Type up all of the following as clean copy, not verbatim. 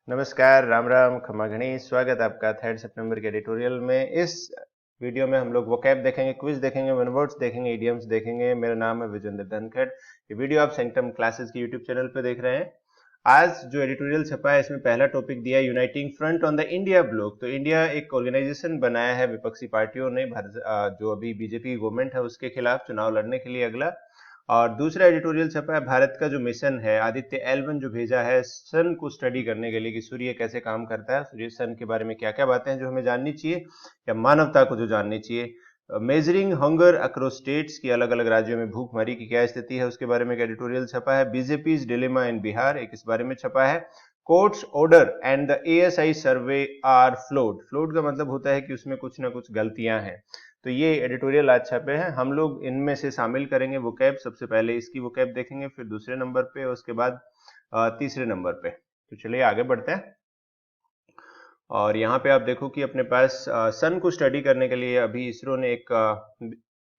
नमस्कार, राम राम, खमा घनी। स्वागत है आपका 3 सितंबर के एडिटोरियल में। इस वीडियो में हम लोग वोकैब देखेंगे, क्विज देखेंगे, वन वर्ड्स देखेंगे, इडियम्स देखेंगे। मेरा नाम है विजेंद्र धनखड़। ये वीडियो आप सेंटम क्लासेस की यूट्यूब चैनल पे देख रहे हैं। आज जो एडिटोरियल छपा है इसमें पहला टॉपिक दिया है uniting front on the India block. तो इंडिया एक ऑर्गेनाइजेशन बनाया है विपक्षी पार्टियों ने, जो अभी बीजेपी की गवर्नमेंट है उसके खिलाफ चुनाव लड़ने के लिए अगला। और दूसरा एडिटोरियल छपा है भारत का जो मिशन है आदित्य एल1 जो भेजा है सन को स्टडी करने के लिए कि सूर्य कैसे काम करता है, सूर्य सन के बारे में क्या क्या बातें हैं जो हमें जाननी चाहिए या मानवता को जो जाननी चाहिए। मेजरिंग हंगर अक्रॉस स्टेट्स की अलग अलग राज्यों में भूखमरी की क्या स्थिति है उसके बारे में एक एडिटोरियल छपा है। बीजेपी डिलेमा इन बिहार एक इस बारे में छपा है। Court's order and the ASI survey are flawed. Flawed का मतलब होता है कि उसमें कुछ ना कुछ गलतियां हैं। तो ये एडिटोरियल आज छपे हैं। हम लोग इनमें से शामिल करेंगे वोकैब। सबसे पहले इसकी वोकैब देखेंगे, फिर दूसरे नंबर पे, और उसके बाद तीसरे नंबर पे। तो चलिए आगे बढ़ते हैं। और यहाँ पे आप देखो कि अपने पास सन को स्टडी करने के लिए अभी इसरो ने एक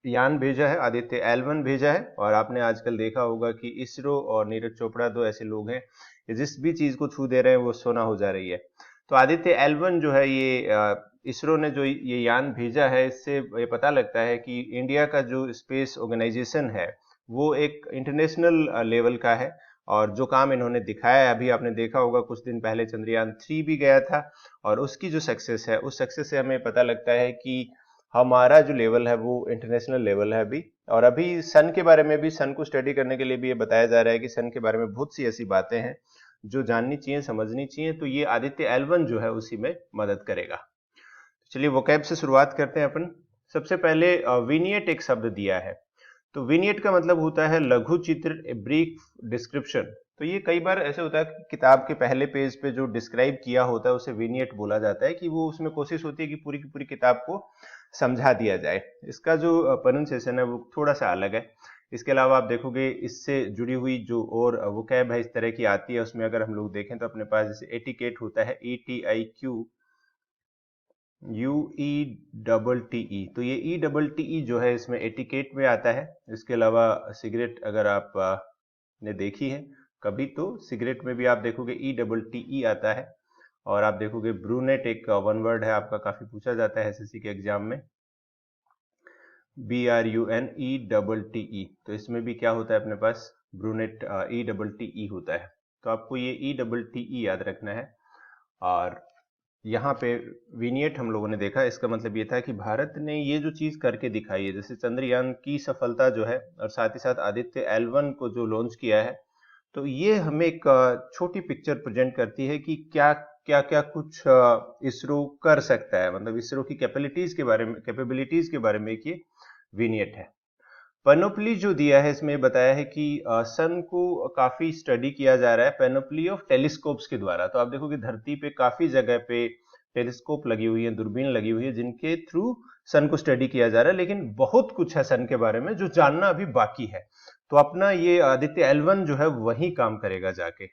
यान भेजा है, आदित्य एल1 भेजा है। और आपने आजकल देखा होगा कि इसरो और नीरज चोपड़ा दो ऐसे लोग हैं कि जिस भी चीज को छू दे रहे हैं वो सोना हो जा रही है। तो आदित्य एल1 जो है ये इसरो ने जो ये यान भेजा है इससे ये पता लगता है कि इंडिया का जो स्पेस ऑर्गेनाइजेशन है वो एक इंटरनेशनल लेवल का है। और जो काम इन्होंने दिखाया है, अभी आपने देखा होगा कुछ दिन पहले चंद्रयान 3 भी गया था। और उसकी जो सक्सेस है उस सक्सेस से हमें पता लगता है कि हमारा जो लेवल है वो इंटरनेशनल लेवल है अभी। और अभी सन के बारे में भी, सन को स्टडी करने के लिए भी ये बताया जा रहा है कि सन के बारे में बहुत सी ऐसी बातें हैं जो जाननी चाहिए, समझनी चाहिए। तो ये आदित्य एल1 जो है उसी में मदद करेगा। चलिए वोकैब से शुरुआत करते हैं अपन। सबसे पहले विनियट एक शब्द दिया है। तो विनियट का मतलब होता है लघु चित्र, ए ब्रीफ डिस्क्रिप्शन। तो ये कई बार ऐसे होता है कि किताब के पहले पेज पे जो डिस्क्राइब किया होता है उसे विनियट बोला जाता है, कि वो उसमें कोशिश होती है कि पूरी की पूरी किताब को समझा दिया जाए। इसका जो प्रोनाउंसिएशन है वो थोड़ा सा अलग है। इसके अलावा आप देखोगे इससे जुड़ी हुई जो और वोकैब है इस तरह की आती है, उसमें अगर हम लोग देखें तो अपने पास जैसे एटिकेट होता है, ETIQUETTE। तो ये ETTE जो है इसमें एटिकेट में आता है। इसके अलावा सिगरेट अगर आप ने देखी है कभी तो सिगरेट में भी आप देखोगे ETTE आता है। और आप देखोगे ब्रूनेट एक वन वर्ड है, आपका काफी पूछा जाता है एसएससी के एग्जाम में, BRUNETTE। तो इसमें भी क्या होता है अपने पास ब्रूनेट ETTE होता है। तो आपको ये ETTE याद रखना है। और यहाँ पे विनियट हम लोगों ने देखा, इसका मतलब ये था कि भारत ने ये जो चीज करके दिखाई है, जैसे चंद्रयान की सफलता जो है और साथ ही साथ आदित्य एल1 को जो लॉन्च किया है, तो ये हमें एक छोटी पिक्चर प्रेजेंट करती है कि क्या क्या क्या कुछ इसरो कर सकता है, मतलब इसरो की कैपेबिलिटीज के बारे में एक ये विनियट है। पेनोप्ली जो दिया है इसमें बताया है कि सन को काफी स्टडी किया जा रहा है पेनोप्ली ऑफ टेलीस्कोप्स के द्वारा। तो आप देखोगे धरती पे काफी जगह पे टेलीस्कोप लगी हुई है, दूरबीन लगी हुई है, जिनके थ्रू सन को स्टडी किया जा रहा है। लेकिन बहुत कुछ है सन के बारे में जो जानना अभी बाकी है। तो अपना ये आदित्य एल1 जो है वही काम करेगा जाके।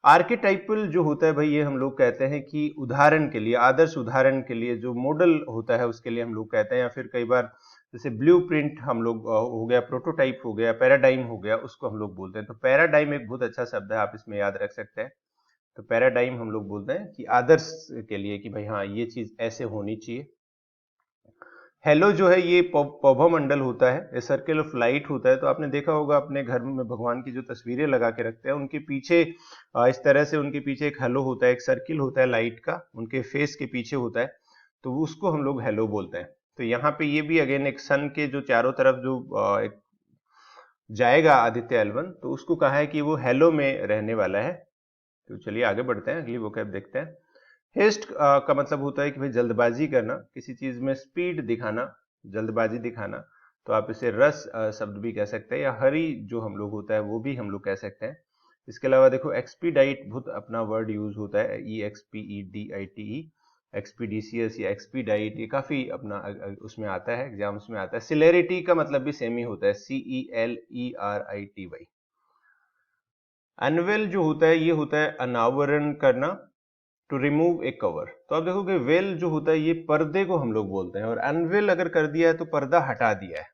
आर्केटाइपल जो होता है भाई, ये हम लोग कहते हैं कि उदाहरण के लिए, आदर्श उदाहरण के लिए जो मॉडल होता है उसके लिए हम लोग कहते हैं, या फिर कई बार जैसे ब्लूप्रिंट हम लोग हो गया, प्रोटोटाइप हो गया, पैराडाइम हो गया, उसको हम लोग बोलते हैं। तो पैराडाइम एक बहुत अच्छा शब्द है, आप इसमें याद रख सकते हैं। तो पैराडाइम हम लोग बोलते हैं कि आदर्श के लिए कि भाई हाँ ये चीज ऐसे होनी चाहिए। हेलो जो है ये पौभा मंडल होता है, ये सर्किल ऑफ लाइट होता है। तो आपने देखा होगा अपने घर में भगवान की जो तस्वीरें लगा के रखते हैं उनके पीछे इस तरह से उनके पीछे एक हेलो होता है, एक सर्किल होता है लाइट का, उनके फेस के पीछे होता है। तो उसको हम लोग हेलो बोलते हैं। तो यहाँ पे ये भी अगेन एक सन के जो चारों तरफ जो एक जाएगा आदित्य एल1, तो उसको कहा है कि वो हेलो में रहने वाला है। तो चलिए आगे बढ़ते हैं, अगली वोकैब देखते हैं। हेस्ट का मतलब होता है कि भाई जल्दबाजी करना, किसी चीज में स्पीड दिखाना, जल्दबाजी दिखाना। तो आप इसे रस शब्द भी कह सकते हैं, या हरी जो हम लोग होता है वो भी हम लोग कह सकते हैं। इसके अलावा देखो एक्सपीडाइट बहुत अपना वर्ड यूज होता है, EXPEDITE, एक्सपीडिशियस या एक्सपीडाइट, ये काफी अपना उसमें आता है, एग्जाम्स में आता है। सिलेरिटी का मतलब भी सेम ही होता है, CELERITY। अनवेल जो होता है ये होता है अनावरण करना, टू रिमूव ए कवर। तो आप देखोगे वेल जो होता है ये पर्दे को हम लोग बोलते हैं, और अनवेल अगर कर दिया है तो पर्दा हटा दिया है।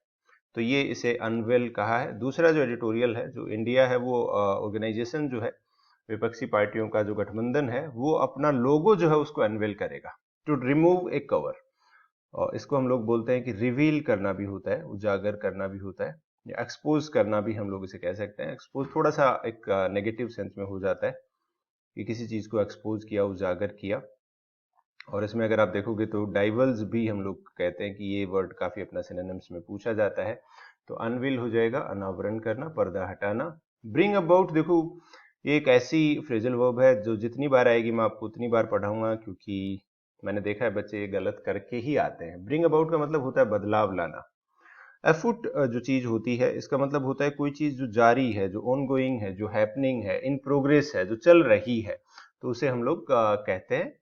तो ये इसे अनवेल कहा है। दूसरा जो एडिटोरियल है, जो इंडिया है वो ऑर्गेनाइजेशन जो है विपक्षी पार्टियों का जो गठबंधन है वो अपना लोगो जो है उसको अनवेल करेगा, टू रिमूव ए कवर। और इसको हम लोग बोलते हैं कि रिवील करना भी होता है, उजागर करना भी होता है, या एक्सपोज करना भी हम लोग इसे कह सकते हैं। एक्सपोज थोड़ा सा एक नेगेटिव सेंस में हो जाता है कि किसी चीज को एक्सपोज किया, उजागर किया। और इसमें अगर आप देखोगे तो डाइवल्स भी हम लोग कहते हैं कि ये वर्ड काफी अपना सिनोनिम्स में पूछा जाता है। तो अनवील हो जाएगा अनावरण करना, पर्दा हटाना। ब्रिंग अबाउट, देखो ये एक ऐसी फ्रेजल वर्ब है जो जितनी बार आएगी मैं आपको उतनी बार पढ़ाऊंगा, क्योंकि मैंने देखा है बच्चे ये गलत करके ही आते हैं। ब्रिंग अबाउट का मतलब होता है बदलाव लाना। एफुट जो चीज होती है इसका मतलब होता है कोई चीज जो जारी है, जो ऑन गोइंग है, जो हैपनिंग है, इन प्रोग्रेस है, जो चल रही है, तो उसे हम लोग कहते हैं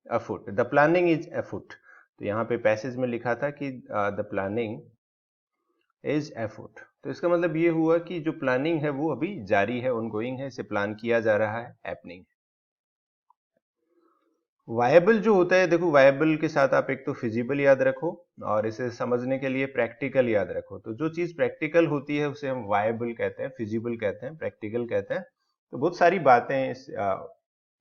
अफुट। The planning is अफुट। तो यहाँ पे पैसेज में लिखा था कि द प्लानिंग इज एफुट, तो इसका मतलब ये हुआ कि जो प्लानिंग है वो अभी जारी है, ऑनगोइंग है, इसे प्लान किया जा रहा है, हैपनिंग। वायबल जो होता है, देखो वायबल के साथ आप एक तो फिजिबल याद रखो और इसे समझने के लिए प्रैक्टिकल याद रखो। तो जो चीज प्रैक्टिकल होती है उसे हम वायबल कहते हैं, फिजिबल कहते हैं, प्रैक्टिकल कहते हैं। तो बहुत सारी बातें इस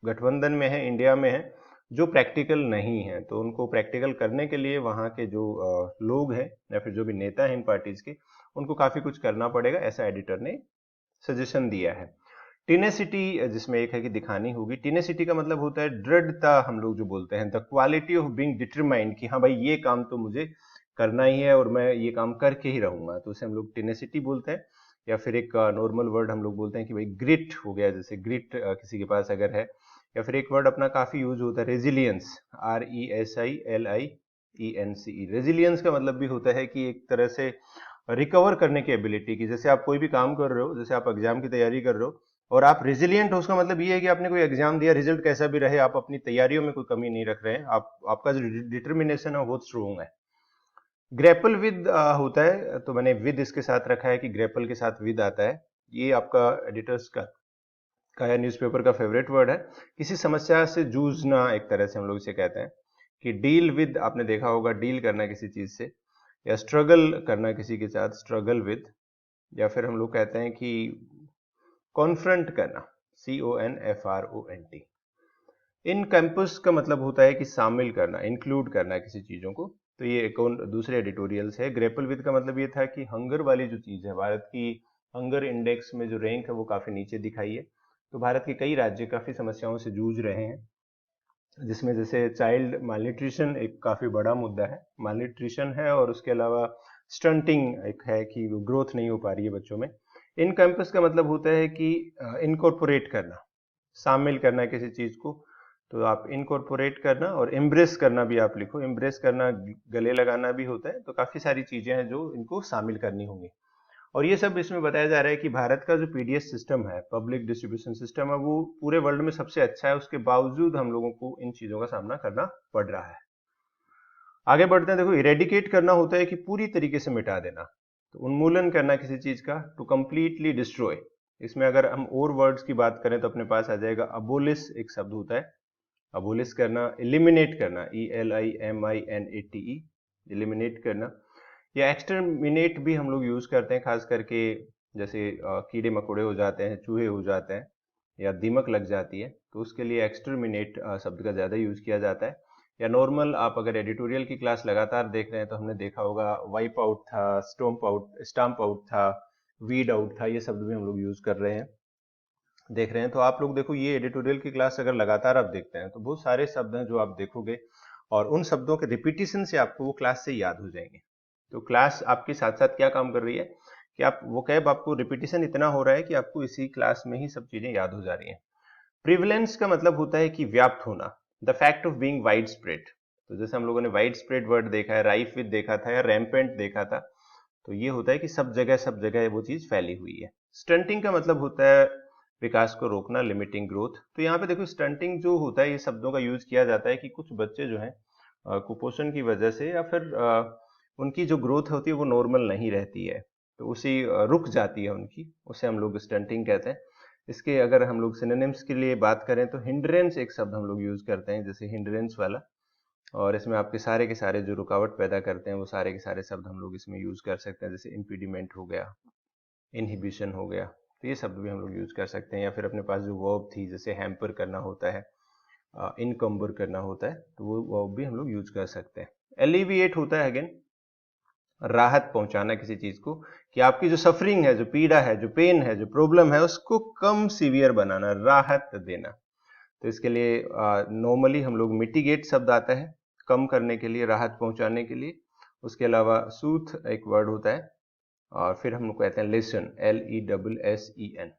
गठबंधन में है, इंडिया में है, जो प्रैक्टिकल नहीं है। तो उनको प्रैक्टिकल करने के लिए वहां के जो लोग हैं या फिर जो भी नेता हैं इन पार्टीज के, उनको काफी कुछ करना पड़ेगा, ऐसा एडिटर ने सजेशन दिया है। टिनेसिटी जिसमें एक है कि दिखानी होगी। टिनेसिटी का मतलब होता है दृढ़ता, हम लोग जो बोलते हैं the quality of being determined, कि हाँ भाई ये काम तो मुझे करना ही है और मैं ये काम करके ही रहूंगा, तो उसे हम लोग टिनेसिटी बोलते हैं। या फिर एक नॉर्मल वर्ड हम लोग बोलते हैं कि भाई ग्रिट हो गया, जैसे ग्रिट किसी के पास अगर है। या फिर एक वर्ड अपना काफी यूज होता है रेजिलियंस, RESILIENCE। रेजिलियंस का मतलब भी होता है कि एक तरह से रिकवर करने की एबिलिटी की। जैसे आप कोई भी काम कर रहे हो, जैसे आप एग्जाम की तैयारी कर रहे हो और आप रेजिलियंट हो, उसका मतलब ये है कि आपने कोई एग्जाम दिया, रिजल्ट कैसा भी रहे आप अपनी तैयारियों में कोई कमी नहीं रख रहे हैं, आपका जो डिटर्मिनेशन है बहुत स्ट्रोंग है। ग्रेपल विद होता है, तो मैंने विद इसके साथ रखा है कि ग्रेपल के साथ विद आता है। ये आपका एडिटर्स का या न्यूज़पेपर का फेवरेट वर्ड है। किसी समस्या से जूझना एक तरह से हम लोग इसे कहते हैं। कि डील विद, आपने देखा होगा डील करना किसी चीज से, या स्ट्रगल करना किसी के साथ, स्ट्रगल विद। या फिर हम लोग कहते हैं कि कॉन्फ्रंट करना, CONFRONT। इन कैंपस का मतलब होता है कि शामिल करना, इंक्लूड करना किसी चीजों को। तो ये एक और दूसरे एडिटोरियल्स है। ग्रेपल विद का मतलब ये था कि हंगर वाली जो चीज है, भारत की हंगर इंडेक्स में जो रैंक है वो काफी नीचे दिखाई है। तो भारत के कई राज्य काफी समस्याओं से जूझ रहे हैं, जिसमें जैसे चाइल्ड मालन्यूट्रिशन एक काफी बड़ा मुद्दा है, मालन्यूट्रिशन है, और उसके अलावा स्टंटिंग एक है कि ग्रोथ नहीं हो पा रही है बच्चों में। इन कैंपस का मतलब होता है कि इनकॉर्पोरेट करना, शामिल करना किसी चीज को। तो आप इनकॉर्पोरेट करना और एम्ब्रेस करना भी आप लिखो, एम्ब्रेस करना गले लगाना भी होता है। तो काफी सारी चीजें हैं जो इनको शामिल करनी होंगी। और ये सब इसमें बताया जा रहा है कि भारत का जो पीडीएस सिस्टम है, पब्लिक डिस्ट्रीब्यूशन सिस्टम है, वो पूरे वर्ल्ड में सबसे अच्छा है। उसके बावजूद हम लोगों को इन चीजों का सामना करना पड़ रहा है। आगे बढ़ते हैं। देखो, इरेडिकेट करना होता है कि पूरी तरीके से मिटा देना। तो उन्मूलन करना किसी चीज का, टू कंप्लीटली डिस्ट्रॉय। इसमें अगर हम और वर्ड्स की बात करें तो अपने पास आ जाएगा अबोलिश, एक शब्द होता है अबोलिश करना। एलिमिनेट करना, ELIMINATE, एलिमिनेट करना। या एक्सटर्मिनेट भी हम लोग यूज करते हैं, खास करके जैसे कीड़े मकोड़े हो जाते हैं, चूहे हो जाते हैं, या दीमक लग जाती है, तो उसके लिए एक्सटर्मिनेट शब्द का ज्यादा यूज किया जाता है। या नॉर्मल आप अगर एडिटोरियल की क्लास लगातार देख रहे हैं तो हमने देखा होगा वाइप आउट था, स्टाम्प आउट था, वीड आउट था, ये शब्द भी हम लोग यूज कर रहे हैं, देख रहे हैं। तो आप लोग देखो, ये एडिटोरियल की क्लास अगर लगातार आप देखते हैं तो बहुत सारे शब्द हैं जो आप देखोगे, और उन शब्दों के रिपीटिशन से आपको वो क्लास से याद हो जाएंगे। तो क्लास आपके साथ साथ क्या काम कर रही है कि आप वोकैब, आपको रिपीटिशन इतना हो रहा है कि आपको इसी क्लास में ही सब चीजें याद हो जा रही हैं। प्रिविलेंस का मतलब होता है कि व्याप्त होना, the fact of being wide spread. तो जैसे हम लोगों ने वाइड स्प्रेड वर्ड देखा है, राइफ विद देखा था, या रैम्पेंट देखा था, तो ये होता है कि सब जगह वो चीज फैली हुई है। स्टंटिंग का मतलब होता है विकास को रोकना, लिमिटिंग ग्रोथ। तो यहाँ पे देखो, स्टंटिंग जो होता है, ये शब्दों का यूज किया जाता है कि कुछ बच्चे जो हैं कुपोषण की वजह से, या फिर उनकी जो ग्रोथ होती है वो नॉर्मल नहीं रहती है, तो उसी रुक जाती है उनकी, उसे हम लोग स्टंटिंग कहते हैं। इसके अगर हम लोग सिनोनिम्स के लिए बात करें तो हिंड्रेंस एक शब्द हम लोग यूज करते हैं, जैसे हिंड्रेंस वाला। और इसमें आपके सारे के सारे जो रुकावट पैदा करते हैं वो सारे के सारे शब्द हम लोग इसमें यूज कर सकते हैं, जैसे इम्पीडिमेंट हो गया, इनहिबिशन हो गया। तो ये शब्द भी हम लोग यूज कर सकते हैं। या फिर अपने पास जो वर्ब थी, जैसे हैम्पर करना होता है, इनकम्बर करना होता है, तो वो वर्ब भी हम लोग यूज कर सकते हैं। एलिविएट होता है अगेन राहत पहुंचाना किसी चीज को, कि आपकी जो सफरिंग है, जो पीड़ा है, जो पेन है, जो प्रॉब्लम है, उसको कम सीवियर बनाना, राहत देना। तो इसके लिए नॉर्मली हम लोग मिटिगेट शब्द आता है कम करने के लिए, राहत पहुंचाने के लिए। उसके अलावा सूथ एक वर्ड होता है, और फिर हम लोग कहते हैं लेसन, LESSEN।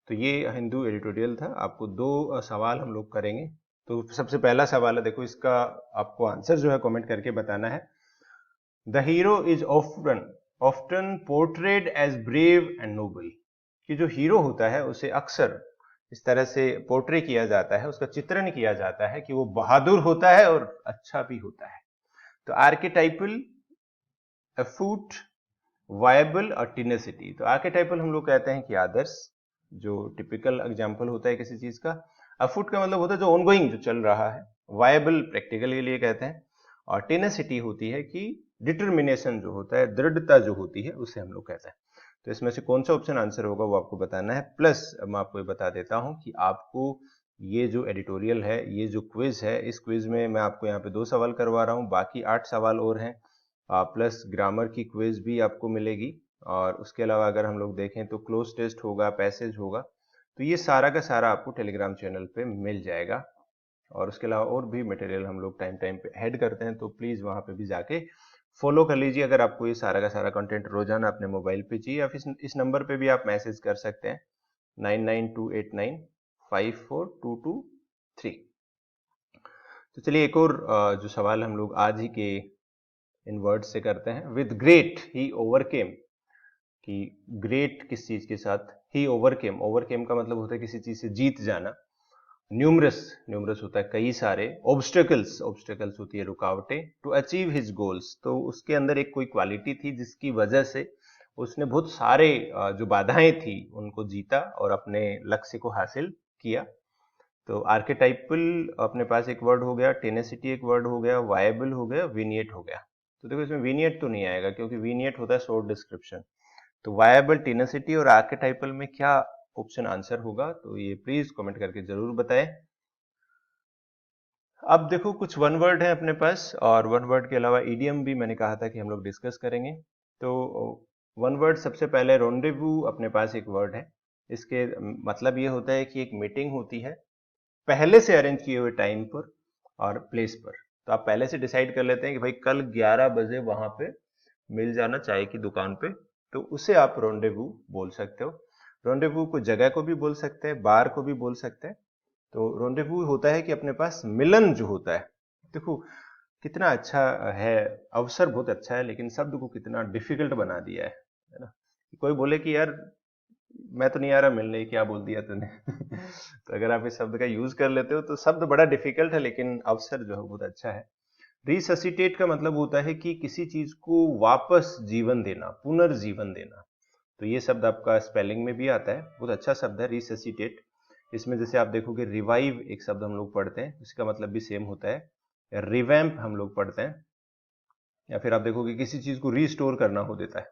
तो ये हिंदू एडिटोरियल था। आपको दो सवाल हम लोग करेंगे। तो सबसे पहला सवाल है, देखो इसका आपको आंसर जो है कमेंट करके बताना है। The hero is often portrayed as brave and noble, कि जो हीरो होता है उसे अक्सर इस तरह से पोर्ट्रे किया जाता है, उसका चित्रण किया जाता है कि वो बहादुर होता है और अच्छा भी होता है। तो आर्केटाइपल, अफूट, वायबल और टेनेसिटी। तो आर्केटाइपल हम लोग कहते हैं कि आदर्श, जो टिपिकल एग्जाम्पल होता है किसी चीज का। अफूट का मतलब होता है जो ऑनगोइंग, जो चल रहा है। वायबल प्रैक्टिकल के लिए कहते हैं। और टेनेसिटी होती है कि डिटर्मिनेशन जो होता है, दृढ़ता जो होती है, उसे हम लोग कहते हैं। तो इसमें से कौन सा ऑप्शन आंसर होगा वो आपको बताना है। प्लस मैं आपको ये बता देता हूं कि आपको ये जो एडिटोरियल है, ये जो क्विज है, इस क्विज में मैं आपको यहाँ पे 2 सवाल करवा रहा हूँ, बाकी 8 सवाल और हैं। प्लस ग्रामर की क्विज भी आपको मिलेगी। और उसके अलावा अगर हम लोग देखें तो क्लोज टेस्ट होगा, पैसेज होगा। तो ये सारा का सारा आपको टेलीग्राम चैनल पे मिल जाएगा। और उसके अलावा और भी मटेरियल हम लोग टाइम टाइम पे ऐड करते हैं, तो प्लीज वहां पे भी जाके फॉलो कर लीजिए। अगर आपको ये सारा का सारा कंटेंट रोजाना अपने मोबाइल पे चाहिए, या फिर इस नंबर पे भी आप मैसेज कर सकते हैं, 9928954223। तो चलिए एक और जो सवाल हम लोग आज ही के इन वर्ड से करते हैं। विद ग्रेट ही ओवरकेम, कि ग्रेट किस चीज के साथ, ही ओवरकेम, ओवरकेम का मतलब होता है किसी चीज से जीत जाना। न्यूमरस, न्यूमरस होता है कई सारे। ऑब्स्टेकल्स, ऑब्स्टेकल्स होती है रुकावटें। टू अचीव हिज गोल्स, तो उसके अंदर एक कोई क्वालिटी थी जिसकी वजह से उसने बहुत सारे जो बाधाएं थी उनको जीता और अपने लक्ष्य को हासिल किया। तो आर्केटाइपल अपने पास एक वर्ड हो गया, टेनेसिटी एक वर्ड हो गया, वायबल हो गया, विनिएट हो गया। तो देखो इसमें विनिएट तो नहीं आएगा, क्योंकि विनिएट होता है शॉर्ट डिस्क्रिप्शन। तो वायबल, टेनेसिटी और आर्केटाइपल में क्या ऑप्शन आंसर होगा, तो ये प्लीज कमेंट करके जरूर बताएं। अब देखो कुछ वन वर्ड है अपने पास, और वन वर्ड के अलावा ईडियम भी मैंने कहा था कि हम लोग डिस्कस करेंगे। तो वन वर्ड सबसे पहले रोंडेवू अपने पास एक वर्ड है। इसके मतलब ये होता है कि एक मीटिंग होती है पहले से अरेंज किए हुए टाइम पर और प्लेस पर। तो आप पहले से डिसाइड कर लेते हैं कि भाई कल 11 बजे वहां पे मिल जाना चाय की दुकान पे, तो उसे आप रोंडेवू बोल सकते हो। रोंडेवू को जगह को भी बोल सकते हैं, बार को भी बोल सकते हैं। तो रोंडेवू होता है कि अपने पास मिलन जो होता है। देखो कितना अच्छा है, अवसर बहुत अच्छा है, लेकिन शब्द को कितना डिफिकल्ट बना दिया है ना। कोई बोले कि यार मैं तो नहीं आ रहा मिलने, क्या बोल दिया तूने तो अगर आप इस शब्द का यूज कर लेते हो तो शब्द बड़ा डिफिकल्ट है, लेकिन अवसर जो है बहुत अच्छा है। रिससिटेट का मतलब होता है कि किसी चीज को वापस जीवन देना, पुनर्जीवन देना। तो ये शब्द आपका स्पेलिंग में भी आता है, बहुत अच्छा शब्द है रिससिटेट। इसमें जैसे आप देखोगे रिवाइव एक शब्द हम लोग पढ़ते हैं, इसका मतलब भी सेम होता है। रिवैम्प हम लोग पढ़ते हैं। या फिर आप देखोगे किसी चीज को रिस्टोर करना हो देता है।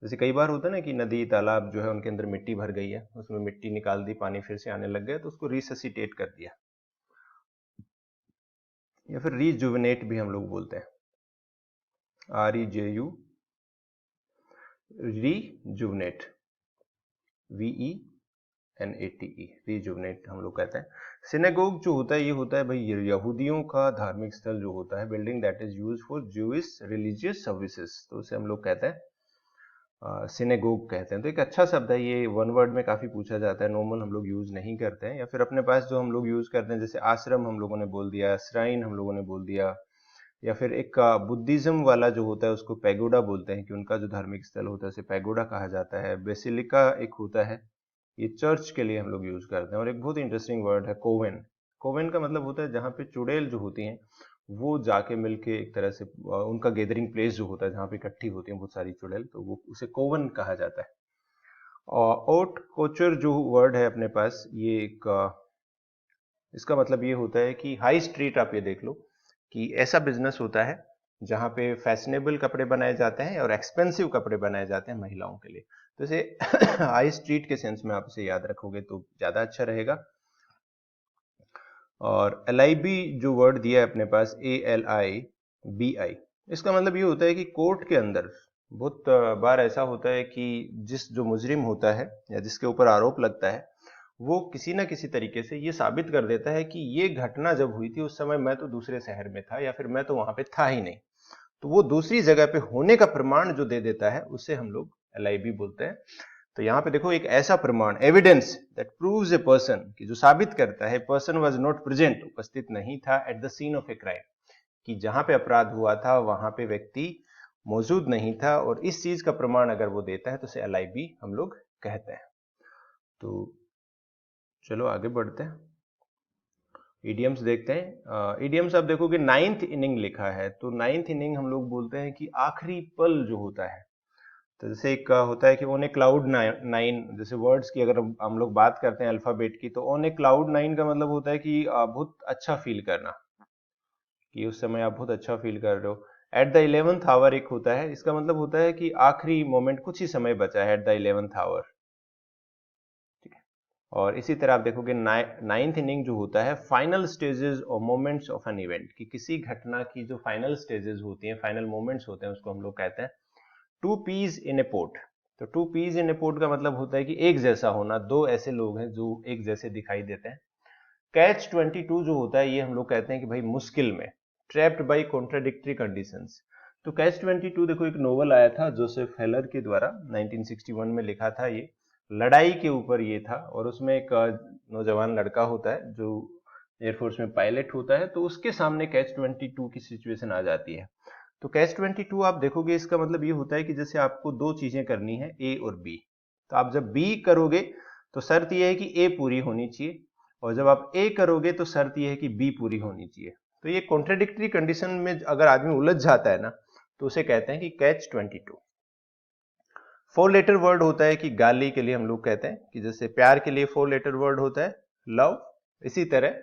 जैसे कई बार होता है ना कि नदी तालाब जो है उनके अंदर मिट्टी भर गई है, उसमें मिट्टी निकाल दी, पानी फिर से आने लग गया, तो उसको रिससिटेट कर दिया। या फिर रिजुविनेट भी हम लोग बोलते हैं, REJU, रिजुविनेट, VENATE, रिजुविनेट हम लोग कहते हैं। सिनेगोग जो होता है ये होता है भाई यहूदियों का धार्मिक स्थल जो होता है, building that is used for Jewish religious services, तो उसे हम लोग कहते हैं सिनेगोग कहते हैं। तो एक अच्छा शब्द है ये, वन वर्ड में काफी पूछा जाता है, नॉर्मल हम लोग यूज नहीं करते हैं। या फिर अपने पास जो हम लोग यूज करते हैं, जैसे आश्रम हम लोगों ने बोल दिया, श्राइन हम लोगों ने बोल दिया। या फिर एक बुद्धिज्म वाला जो होता है उसको पैगोडा बोलते हैं, कि उनका जो धार्मिक स्थल होता है उसे पैगोडा कहा जाता है। बेसिलिका एक होता है, ये चर्च के लिए हम लोग यूज करते हैं। और एक बहुत इंटरेस्टिंग वर्ड है कोवेन। कोवेन का मतलब होता है जहाँ पे चुड़ैल जो होती हैं वो जाके मिलके एक तरह से उनका गैदरिंग प्लेस जो होता है जहाँ पे इकट्ठी होती हैं बहुत सारी चुड़ैल, तो वो उसे कोवन कहा जाता है। और ओट कोचर जो वर्ड है अपने पास, ये एक इसका मतलब ये होता है कि हाई स्ट्रीट, आप ये देख लो कि ऐसा बिजनेस होता है जहाँ पे फैशनेबल कपड़े बनाए जाते हैं और एक्सपेंसिव कपड़े बनाए जाते हैं महिलाओं के लिए। तो इसे हाई स्ट्रीट के सेंस में आप इसे याद रखोगे तो ज्यादा अच्छा रहेगा। और LIB जो वर्ड दिया है अपने पास, ALIBI, इसका मतलब ये होता है कि कोर्ट के अंदर बहुत बार ऐसा होता है कि जो मुजरिम होता है या जिसके ऊपर आरोप लगता है, वो किसी ना किसी तरीके से ये साबित कर देता है कि ये घटना जब हुई थी उस समय मैं तो दूसरे शहर में था, या फिर मैं तो वहां पे था ही नहीं। तो वो दूसरी जगह पे होने का प्रमाण जो दे देता है उसे हम लोग LIB बोलते हैं। तो यहाँ पे देखो, एक ऐसा प्रमाण, evidence that proves a person, कि जो साबित करता है पर्सन वाज नॉट प्रेजेंट, उपस्थित नहीं था, at the scene of a crime, कि जहां पे अपराध हुआ था वहां पे व्यक्ति मौजूद नहीं था, और इस चीज का प्रमाण अगर वो देता है तो उसे LIB हम लोग कहते हैं। तो चलो आगे बढ़ते हैं, इडियम्स देखते हैं। इडियम्स आप देखोगे 9th इनिंग लिखा है, तो 9th इनिंग हम लोग बोलते हैं कि आखिरी पल जो होता है। तो जैसे एक होता है कि ऑन ए क्लाउड नाइन, जैसे वर्ड्स की अगर हम लोग बात करते हैं अल्फाबेट की, तो ऑन ए क्लाउड नाइन का मतलब होता है कि बहुत अच्छा फील करना, कि उस समय आप बहुत अच्छा फील कर रहे हो। एट द 11th आवर एक होता है, इसका मतलब होता है कि आखिरी मोमेंट, कुछ ही समय बचा है, एट द 11th आवर। ठीक है। और इसी तरह आप देखोगे 9th इनिंग जो होता है, फाइनल स्टेजेस और मोमेंट्स ऑफ एन इवेंट, कि किसी घटना की जो फाइनल स्टेजेस होती हैं, फाइनल मोमेंट्स होते हैं, उसको हम लोग कहते हैं to piece in A pot. तो to piece in A pot का मतलब होता है कि एक जैसा होना, दो ऐसे लोग हैं जो एक जैसे दिखाई देते हैं। कैच 22 जो होता है, ये हम लोग कहते हैं कि भाई मुश्किल में, ट्रैप्ड बाई कॉन्ट्राडिक्टरी कंडीशंस। तो कैच 22 देखो, एक नोवेल आया था जोसेफ हेलर के द्वारा, 1961 में लिखा था, ये लड़ाई के ऊपर ये था, और उसमें एक नौजवान लड़का होता है जो एयरफोर्स में पायलट होता है, तो उसके सामने कैच 22 की सिचुएशन आ जाती है। तो कैच 22 आप देखोगे, इसका मतलब ये होता है कि जैसे आपको दो चीजें करनी है, ए और बी। तो आप जब बी करोगे तो शर्त यह है कि ए पूरी होनी चाहिए, और जब आप ए करोगे तो शर्त यह है कि बी पूरी होनी चाहिए। तो ये कॉन्ट्रेडिक्टरी कंडीशन में अगर आदमी उलझ जाता है ना, तो उसे कहते हैं कि कैच 22। 4 लेटर वर्ड होता है कि गाली के लिए हम लोग कहते हैं कि जैसे प्यार के लिए 4 लेटर वर्ड होता है लव, इसी तरह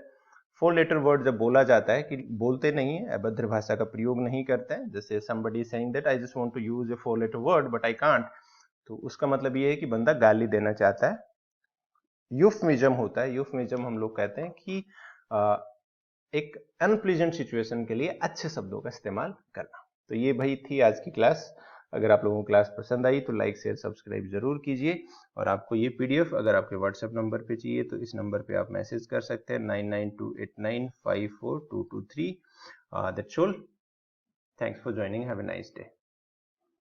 4 लेटर वर्ड जब बोला जाता है, कि बोलते नहीं है, अभद्र भाषा का प्रयोग नहीं करते हैं, जैसे somebody saying that I just want to use a 4 letter word but I can't, तो उसका मतलब ये है कि बंदा गाली देना चाहता है। यूफमिज्म होता है, यूफमिज्म हम लोग कहते हैं कि एक अनप्लीजेंट सिचुएशन के लिए अच्छे शब्दों का इस्तेमाल करना। तो ये भाई थी आज की क्लास। अगर आप लोगों को क्लास पसंद आई तो लाइक शेयर सब्सक्राइब जरूर कीजिए, और आपको ये PDF अगर आपके व्हाट्सएप नंबर पे चाहिए तो इस नंबर पे आप मैसेज कर सकते हैं 9928954223। That's all, thanks for joining, have a nice day.